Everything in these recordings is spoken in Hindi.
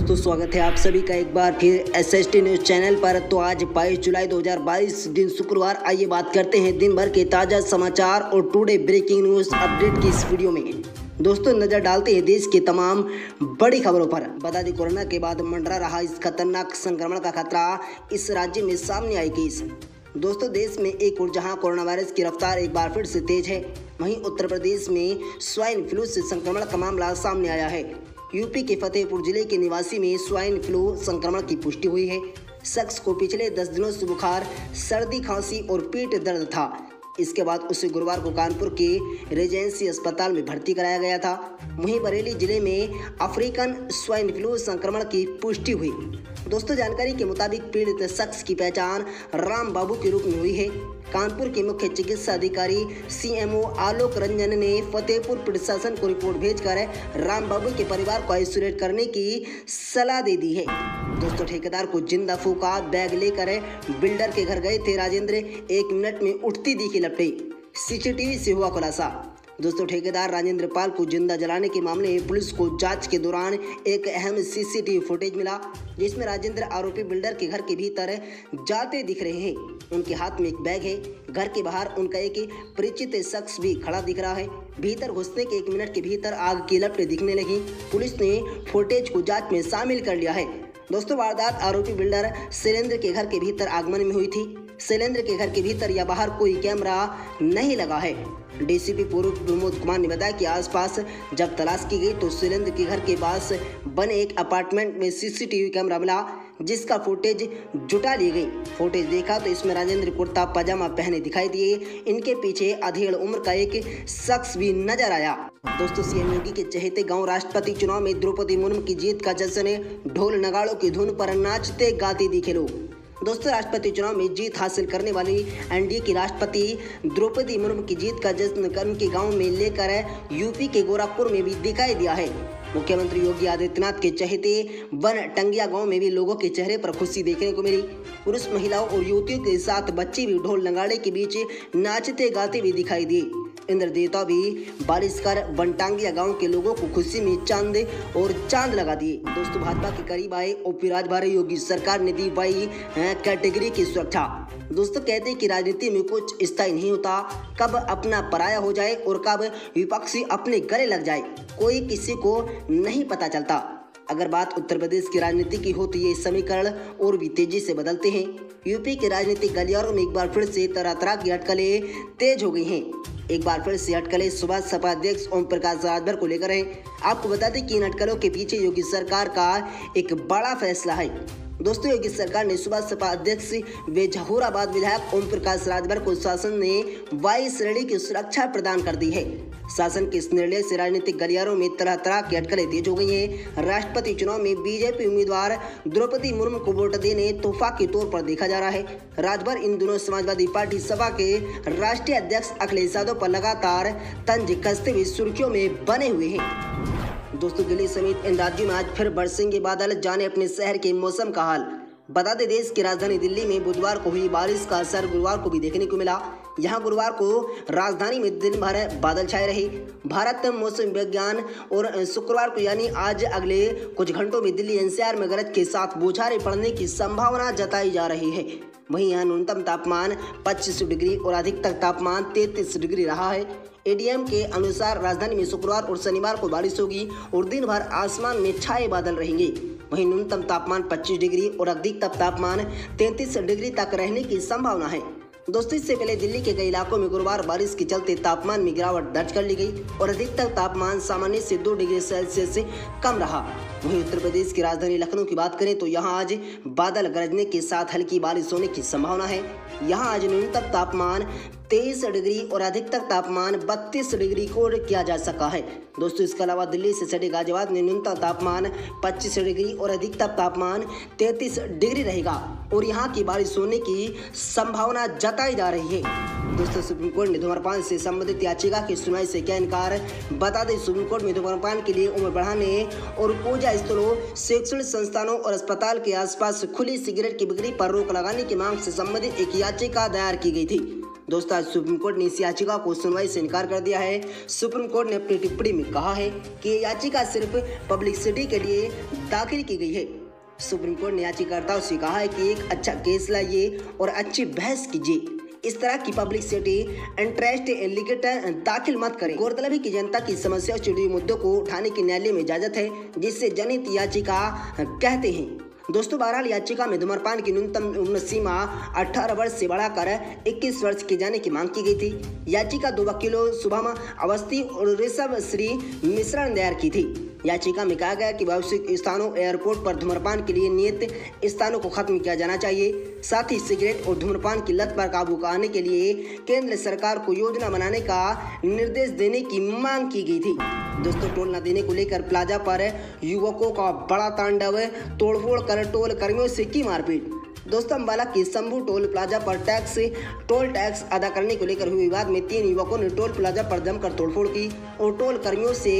दोस्तों स्वागत है आप सभी का एक बार फिर एसएसटी न्यूज़ चैनल पर। तो आज 22 जुलाई 2022 दिन शुक्रवार, आइए बात करते हैं दिन भर के ताज़ा समाचार और टुडे ब्रेकिंग न्यूज़ अपडेट की इस वीडियो में। दोस्तों नज़र डालते हैं देश के तमाम बड़ी खबरों पर। बता दें कोरोना के बाद मंडरा रहा इस खतरनाक संक्रमण का खतरा, इस राज्य में सामने आई केस। दोस्तों देश में एक और जहां कोरोना वायरस की रफ्तार एक बार फिर से तेज है, वहीं उत्तर प्रदेश में स्वाइन फ्लू से संक्रमण का मामला सामने आया है। यूपी के फतेहपुर जिले के निवासी में स्वाइन फ्लू संक्रमण की पुष्टि हुई है। शख्स को पिछले 10 दिनों से बुखार, सर्दी, खांसी और पेट दर्द था। इसके बाद उसे गुरुवार को कानपुर के रेजेंसी अस्पताल में भर्ती कराया गया था। वहीं बरेली जिले में अफ्रीकन स्वाइन फ्लू संक्रमण की पुष्टि हुई। दोस्तों जानकारी के मुताबिक पीड़ित शख्स की पहचान राम बाबू के रूप में हुई है। कानपुर के मुख्य चिकित्सा अधिकारी सीएमओ आलोक रंजन ने फतेहपुर प्रशासन को रिपोर्ट भेजकर राम बाबू के परिवार को आइसोलेट करने की सलाह दे दी है। दोस्तों ठेकेदार को जिंदा फूंका, बैग लेकर बिल्डर के घर गए थे राजेंद्र, 1 मिनट में उठती दिखी लपटे, सीसीटीवी से हुआ खुलासा। दोस्तों ठेकेदार राजेंद्र पाल को जिंदा जलाने के मामले में पुलिस को जांच के दौरान एक अहम सीसीटीवी फुटेज मिला, जिसमें राजेंद्र आरोपी बिल्डर के घर के भीतर जाते दिख रहे हैं। उनके हाथ में एक बैग है। घर के बाहर उनका एक परिचित शख्स भी खड़ा दिख रहा है। भीतर घुसने के 1 मिनट के भीतर आग की लपटें दिखने लगी। पुलिस ने फुटेज को जांच में शामिल कर लिया है। दोस्तों वारदात आरोपी बिल्डर शैलेंद्र के घर के भीतर आगमन में हुई थी। शैलेंद्र के घर के भीतर या बाहर कोई कैमरा नहीं लगा है। डीसीपी पूर्व प्रमोद कुमार ने बताया कि आसपास जब तलाश की गई तो शैलेंद्र के घर के पास बने एक अपार्टमेंट में सीसीटीवी कैमरा मिला, जिसका फुटेज जुटा ली गई। फुटेज देखा तो इसमें राजेंद्र कुर्ता पजामा पहने दिखाई दिए। इनके पीछे अधेड़ उम्र का एक शख्स भी नजर आया। दोस्तों सीएम योगी के चहेते गांव राष्ट्रपति चुनाव में द्रौपदी मुर्मू की जीत का जश्न, ढोल नगाड़ों की धुन पर नाचते गाते दिखे लोग। दोस्तों राष्ट्रपति चुनाव में जीत हासिल करने वाली एनडीए की राष्ट्रपति द्रौपदी मुर्मू की जीत का जश्न उनके गांव में लेकर यूपी के गोरखपुर में भी दिखाई दिया है। मुख्यमंत्री योगी आदित्यनाथ के चहेते बनटंगिया गांव में भी लोगों के चेहरे पर खुशी देखने को मिली। पुरुष, महिलाओं और युवतियों के साथ बच्चे भी ढोल नगाड़े के बीच नाचते गाते भी दिखाई दिए। इंद्र देवता भी बारिश कर बनटांगिया गांव के लोगों को खुशी में चांद लगा दिए। दोस्तों भाजपा के करीब आए ओपी राजभर, योगी सरकार ने दी वाई कैटेगरी की सुरक्षा। दोस्तों कहते हैं कि राजनीति में कुछ स्थायी नहीं होता, कब अपना पराया हो जाए और कब विपक्षी अपने गले लग जाए, कोई किसी को नहीं पता चलता। अगर बात उत्तर प्रदेश की राजनीति की हो तो ये समीकरण और भी तेजी से बदलते हैं। यूपी के राजनीतिक गलियारों में एक बार फिर से तरह तरह की अटकलें तेज हो गई हैं। एक बार फिर से अटकलें सुबह सपा अध्यक्ष ओम प्रकाश राजभर को लेकर है। आपको बता दें कि इन अटकलों के पीछे योगी सरकार का एक बड़ा फैसला है। दोस्तों योगी सरकार ने सुबह सपा अध्यक्ष व जहूराबाद विधायक ओम प्रकाश राजभर को शासन ने वायु श्रेणी की सुरक्षा प्रदान कर दी है। शासन के इस निर्णय से राजनीतिक गलियारों में तरह तरह की अटकलें तेज हो गई हैं। राष्ट्रपति चुनाव में बीजेपी उम्मीदवार द्रौपदी मुर्मू को वोट देने तोहफा के तौर पर देखा जा रहा है। राजभर इन दिनों समाजवादी पार्टी सपा के राष्ट्रीय अध्यक्ष अखिलेश यादव पर लगातार तंज कसते हुए सुर्खियों में बने हुए हैं। दोस्तों दिल्ली समेत इन राज्यों में आज फिर बरसेंगे बादल, जाने अपने शहर के मौसम का हाल। बता दें देश की राजधानी दिल्ली में बुधवार को हुई बारिश का असर गुरुवार को भी देखने को मिला। यहां गुरुवार को राजधानी में दिन भर बादल छाए रहे। भारत मौसम विज्ञान और शुक्रवार को यानी आज अगले कुछ घंटों में दिल्ली एनसीआर में गरज के साथ बौछारें पड़ने की संभावना जताई जा रही है। वहीं यहाँ न्यूनतम तापमान 25 डिग्री और अधिकतम तापमान 33 डिग्री रहा है। एडीएम के अनुसार राजधानी में शुक्रवार और शनिवार को बारिश होगी और दिन भर आसमान में छाए बादल रहेंगे। वहीं न्यूनतम तापमान 25 डिग्री और अधिकतम तापमान 33 डिग्री तक रहने की संभावना है। दोस्तों इससे पहले दिल्ली के कई इलाकों में गुरुवार बारिश के चलते तापमान में गिरावट दर्ज कर ली गई और अधिकतम तापमान सामान्य से 2 डिग्री सेल्सियस से कम रहा। वहीं उत्तर प्रदेश की राजधानी लखनऊ की बात करें तो यहां आज बादल गरजने के साथ हल्की बारिश होने की संभावना है। यहां आज न्यूनतम तापमान 23 डिग्री और अधिकतम तापमान 32 डिग्री रिकॉर्ड किया जा सका है। दोस्तों इसके अलावा दिल्ली से सटे गाजियाबाद में न्यूनतम तापमान 25 डिग्री और अधिकतम तापमान 33 डिग्री रहेगा और यहां की बारिश होने की संभावना जताई जा रही है। दोस्तों सुप्रीम कोर्ट ने धूम्रपान से संबंधित याचिका की सुनवाई से किया इनकार। बता दें सुप्रीम कोर्ट में धूम्रपान के लिए उम्र बढ़ाने और पूजा स्थलों, शैक्षणिक संस्थानों और अस्पताल के आसपास खुली सिगरेट की बिक्री पर रोक लगाने की मांग से संबंधित एक याचिका दायर की गई थी। दोस्तों आज सुप्रीम कोर्ट ने इस याचिका को सुनवाई से इनकार कर दिया है। सुप्रीम कोर्ट ने अपनी टिप्पणी में कहा है कि ये याचिका सिर्फ पब्लिसिटी के लिए दाखिल की गई है। सुप्रीम कोर्ट ने याचिकाकर्ताओं से कहा है कि एक अच्छा केस लाइए और अच्छी बहस कीजिए, इस तरह की पब्लिसिटी इंटरेस्ट एलिगेटर दाखिल मत करें। गौरतलब है कि जनता की समस्याओं से जुड़े मुद्दों को उठाने की न्यायालय में इजाजत है, जिससे जनहित याचिका कहते हैं। दोस्तों बहरहाल याचिका में धूम्रपान की न्यूनतम उम्र सीमा 18 वर्ष से बढ़ाकर 21 वर्ष की जाने की मांग की गई थी। याचिका 2 वकीलों शुभम अवस्थी और ऋषभ श्री मिश्रा ने दायर की थी। याचिका में कहा गया कि व्यावसायिक स्थानों एयरपोर्ट पर धूम्रपान के लिए नियत स्थानों को खत्म किया जाना चाहिए। साथ ही सिगरेट और धूम्रपान की लत पर काबू पाने के लिए केंद्र सरकार को योजना बनाने का निर्देश देने की मांग की गई थी। दोस्तों टोल न देने को लेकर प्लाजा पर युवकों का बड़ा तांडव, तोड़फोड़ कर टोल कर्मियों से की मारपीट। दोस्तों अम्बाला की शंभू टोल प्लाजा पर टोल टैक्स अदा करने को लेकर हुए विवाद में 3 युवकों ने टोल प्लाजा पर जमकर तोड़फोड़ की और टोल कर्मियों से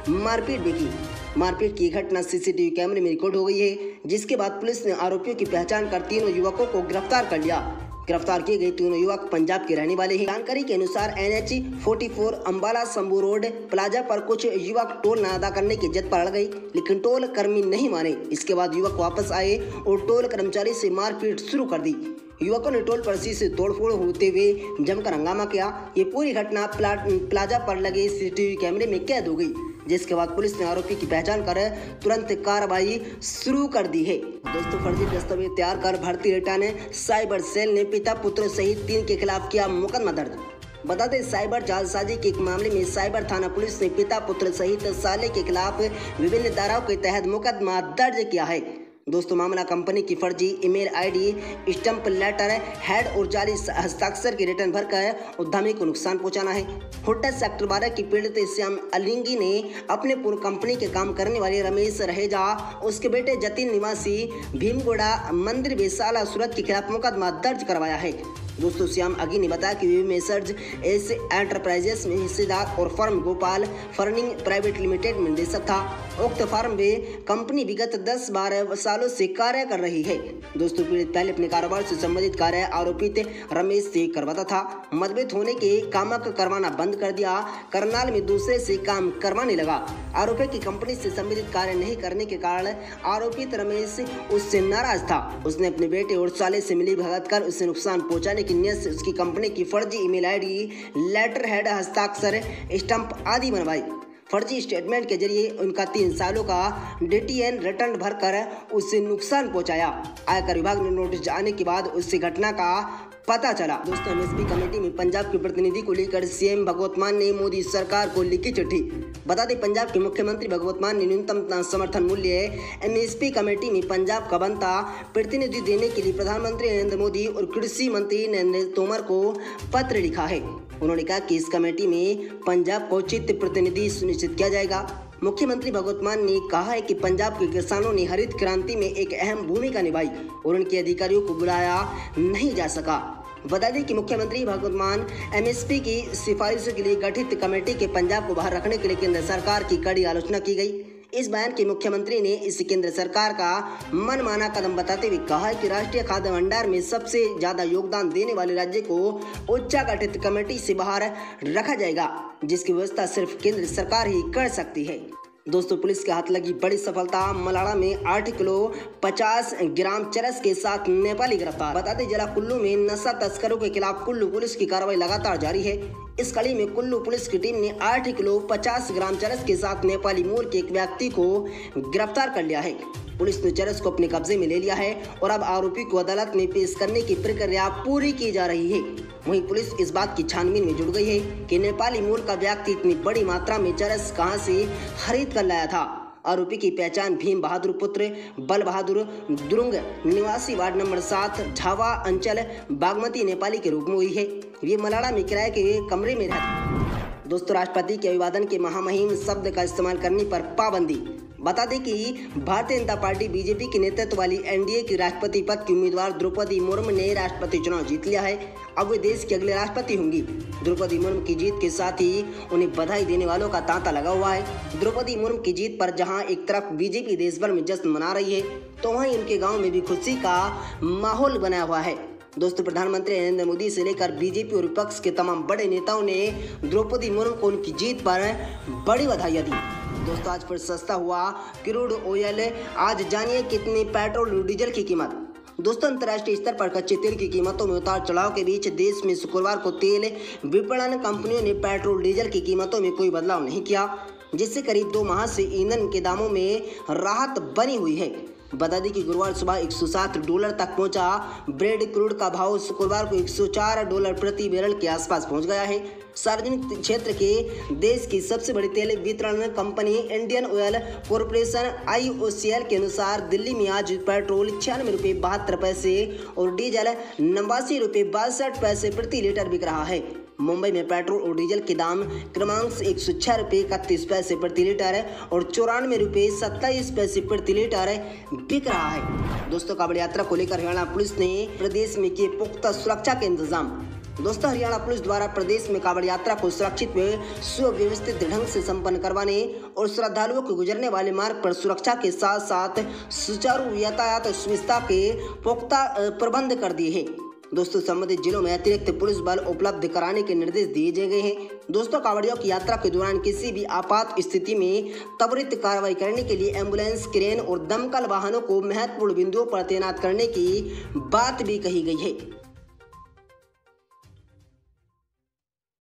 मारपीट भी की। मारपीट की घटना सीसीटीवी कैमरे में रिकॉर्ड हो गई है, जिसके बाद पुलिस ने आरोपियों की पहचान कर तीनों युवकों को गिरफ्तार कर लिया। गिरफ्तार किए गए तीनों युवक पंजाब के रहने वाले हैं। जानकारी के अनुसार NH 44 Ambala Shambhu road plaza पर कुछ युवक टोल न अदा करने की जिद पर अड़ गए, लेकिन टोल कर्मी नहीं माने। इसके बाद युवक वापस आए और टोल कर्मचारी से मारपीट शुरू कर दी। युवकों ने टोल पर्ची से तोड़फोड़ होते हुए जमकर हंगामा किया। ये पूरी घटना प्लाजा पर लगे सीसीटीवी कैमरे में कैद हो गई, जिसके बाद पुलिस ने आरोपी की पहचान कर तुरंत कार्रवाई शुरू कर दी है। दोस्तों फर्जी दस्तावेज तैयार कर भर्ती रिटर्न साइबर सेल ने पिता पुत्र सहित 3 के खिलाफ किया मुकदमा दर्ज। बता दें साइबर जालसाजी के एक मामले में साइबर थाना पुलिस ने पिता पुत्र सहित साले के खिलाफ विभिन्न धाराओं के तहत मुकदमा दर्ज किया है। दोस्तों मामला कंपनी की फर्जी email ID, stamp letter head और जाली हस्ताक्षर की रिटर्न भरकर उद्यमी को नुकसान पहुंचाना है। हुड्डा सेक्टर 12 की पीड़ित श्याम अलिंगी ने अपने पूर्व कंपनी के काम करने वाले रमेश रहेजा, उसके बेटे जतिन निवासी भीमगोड़ा मंदिर बेसाला सूरत के खिलाफ मुकदमा दर्ज करवाया है। दोस्तों श्याम अगी ने बताया कि मेसर्ज एस एंटरप्राइजेस में हिस्सेदार और फर्म गोपाल फर्निंग प्राइवेट लिमिटेड में निदेशक था। उक्त फर्म में कंपनी विगत 10-12 सालों से कार्य कर रही है। दोस्तों पीड़ित पहले अपने कारोबार से संबंधित कार्य आरोपित रमेश से करवाता था। मतभेद होने के कामक करवाना बंद कर दिया। करनाल में दूसरे से काम करवाने लगा। आरोपी की कंपनी से संबंधित कार्य नहीं करने के कारण आरोपित रमेश उससे नाराज था। उसने अपने बेटे और साले से मिली भगत कर उसे नुकसान पहुंचाने की नीयत से उसकी कंपनी की फर्जी ईमेल आईडी, लेटर हेड, हस्ताक्षर, स्टंप आदि बनवाई। फर्जी स्टेटमेंट के जरिए उनका 3 सालों का DTN रिटर्न भरकर उससे नुकसान पहुंचाया। आयकर विभाग ने नोटिस जाने के बाद उससे घटना का पता चला। दोस्तों MSP कमेटी में पंजाब के प्रतिनिधि को लेकर CM भगवंत मान ने मोदी सरकार को लिखी चिट्ठी। बता दें पंजाब के मुख्यमंत्री भगवंत मान ने न्यूनतम समर्थन मूल्य MSP कमेटी में पंजाब का बनता प्रतिनिधि देने के लिए प्रधानमंत्री नरेंद्र मोदी और कृषि मंत्री नरेंद्र तोमर को पत्र लिखा है। उन्होंने कहा कि इस कमेटी में पंजाब को उचित प्रतिनिधि सुनिश्चित किया जाएगा। मुख्यमंत्री भगवंत मान ने कहा है कि पंजाब के किसानों ने हरित क्रांति में एक अहम भूमिका निभाई और उनके अधिकारियों को बुलाया नहीं जा सका। बता दें कि मुख्यमंत्री भगवंत मान MSP की सिफारिशों के लिए गठित कमेटी के पंजाब को बाहर रखने के लिए केंद्र सरकार की कड़ी आलोचना की गई। इस बयान के मुख्यमंत्री ने इस केंद्र सरकार का मनमाना कदम बताते हुए कहा है कि राष्ट्रीय खाद्य भंडार में सबसे ज्यादा योगदान देने वाले राज्य को उच्च गठित कमेटी से बाहर रखा जाएगा, जिसकी व्यवस्था सिर्फ केंद्र सरकार ही कर सकती है। दोस्तों पुलिस के हाथ लगी बड़ी सफलता। मलाड़ा में 8 किलो 50 ग्राम चरस के साथ नेपाली गिरफ्तार। बता दें जिला कुल्लू में नशा तस्करों के खिलाफ कुल्लू पुलिस की कार्रवाई लगातार जारी है। इस कड़ी में कुल्लू पुलिस की टीम ने 8 किलो 50 ग्राम चरस के साथ नेपाली मूल के एक व्यक्ति को गिरफ्तार कर लिया है। पुलिस ने चरस को अपने कब्जे में ले लिया है और अब आरोपी को अदालत में पेश करने की प्रक्रिया पूरी की जा रही है। वहीं पुलिस इस बात की छानबीन में जुट गई है कि नेपाली मूल का व्यक्ति इतनी बड़ी मात्रा में चरस कहां से खरीद कर लाया था। आरोपी की पहचान भीम बहादुर पुत्र बल बहादुर दुरुंग निवासी वार्ड नंबर 7 झावा अंचल बागमती नेपाली के रूप में हुई है। ये मलाड़ा में किराए के कमरे में रहता। दोस्तों राष्ट्रपति के अभिवादन के महामहिम शब्द का इस्तेमाल करने पर पाबंदी। बता दें कि भारतीय जनता पार्टी बीजेपी के नेतृत्व वाली एनडीए की राष्ट्रपति पद की उम्मीदवार द्रौपदी मुर्मू ने राष्ट्रपति चुनाव जीत लिया है। अब वे देश की अगले राष्ट्रपति होंगी। द्रौपदी मुर्मू की जीत के साथ ही उन्हें बधाई देने वालों का तांता लगा हुआ है। द्रौपदी मुर्मू की जीत पर जहां एक तरफ बीजेपी देश भर में जश्न मना रही है, तो वहीं उनके गांव में भी खुशी का माहौल बना हुआ है। दोस्तों, प्रधानमंत्री नरेंद्र मोदी से लेकर बीजेपी और विपक्ष के तमाम बड़े नेताओं ने द्रौपदी मुर्मू को उनकी जीत पर बड़ी बधाइयां दी। दोस्तों, आज फिर सस्ता हुआ क्रूड ऑयल। आज जानिए कितनी पेट्रोल और डीजल की कीमत। दोस्तों, अंतर्राष्ट्रीय स्तर पर कच्चे तेल की कीमतों में उतार चढ़ाव के बीच देश में शुक्रवार को तेल विपणन कंपनियों ने पेट्रोल डीजल की कीमतों में कोई बदलाव नहीं किया, जिससे करीब 2 माह से ईंधन के दामों में राहत बनी हुई है। बता दें कि गुरुवार सुबह $160 तक पहुंचा ब्रेड क्रूड का भाव शुक्रवार को $104 प्रति बैरल के आसपास पहुंच गया है। सार्वजनिक क्षेत्र के देश की सबसे बड़ी तेल वितरण company Indian oil corporation IOCL के अनुसार दिल्ली में आज पेट्रोल ₹96.72 और डीजल ₹89.62 प्रति लीटर बिक रहा है। मुंबई में पेट्रोल और डीजल के दाम क्रमांक ₹106.31 प्रति लीटर और ₹94.27 प्रति लीटर बिक रहा है। दोस्तों, कांवड़ यात्रा को लेकर हरियाणा पुलिस ने प्रदेश में किए पुख्ता सुरक्षा के इंतजाम। दोस्तों, हरियाणा पुलिस द्वारा प्रदेश में कांवड़ यात्रा को सुरक्षित व सुव्यवस्थित ढंग से संपन्न करवाने और श्रद्धालुओं को गुजरने वाले मार्ग पर सुरक्षा के साथ साथ सुचारू यातायात सुविधा के पुख्ता प्रबंध कर दिए हैं। दोस्तों, संबंधित जिलों में अतिरिक्त पुलिस बल उपलब्ध कराने के निर्देश दिए गए हैं। दोस्तों, कांवड़ियों की यात्रा के दौरान किसी भी आपात स्थिति में त्वरित कार्रवाई करने के लिए एम्बुलेंस, क्रेन और दमकल वाहनों को महत्वपूर्ण बिंदुओं पर तैनात करने की बात भी कही गई है।